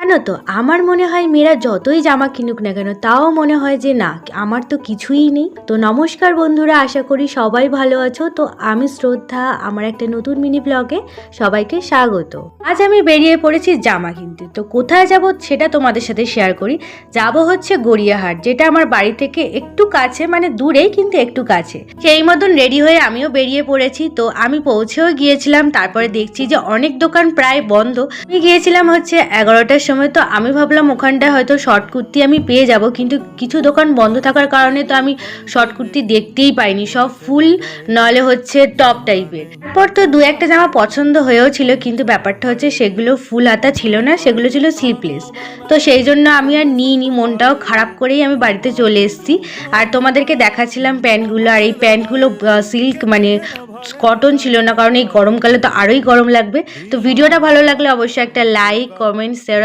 জানো তো, আমার মনে হয় মেয়েরা যতই জামা কিনুক না কেন তাও মনে হয় যে না, আমার তো কিছুই নেই। তো নমস্কার বন্ধুরা, আশা করি সবাই ভালো আছো। তো আমি শ্রদ্ধা, আমার একটা নতুন মিনি ব্লগে সবাইকে স্বাগত। আজ আমি বেরিয়ে পড়েছি জামা কিনতে। তো কোথায় যাব সেটা তোমাদের সাথে শেয়ার করি। যাব হচ্ছে গড়িয়াহাট, যেটা আমার বাড়ি থেকে একটু কাছে, মানে দূরেই কিন্তু একটু কাছে। সেই মতন রেডি হয়ে আমিও বেরিয়ে পড়েছি। তো আমি পৌঁছেও গিয়েছিলাম, তারপরে দেখছি যে অনেক দোকান প্রায় বন্ধ। আমি গিয়েছিলাম হচ্ছে 11টার সময়। তো আমি ভাবলাম ওখানটায় হয়তো শর্ট কুর্তি আমি পেয়ে যাব, কিন্তু কিছু দোকান বন্ধ থাকার কারণে তো আমি শর্ট কুর্তি দেখতেই পাইনি, সব ফুল নলে হচ্ছে টপ টাইপের। তারপর তো দু একটা জামা পছন্দ হয়েও ছিল, কিন্তু ব্যাপারটা হচ্ছে সেগুলো ফুল হাতা ছিল না, সেগুলো ছিল স্লিপলেস। তো সেই জন্য আমি আর নিইনি, মনটাও খারাপ করেই আমি বাড়িতে চলে এসেছি। আর তোমাদেরকে দেখাচ্ছিলাম প্যান্টগুলো, আর এই প্যান্টগুলো সিল্ক মানে কটন ছিল না, কারণ এই গরমকালে তো আরোই গরম লাগবে। তো ভিডিওটা ভালো লাগলে অবশ্যই একটা লাইক, কমেন্ট, শেয়ার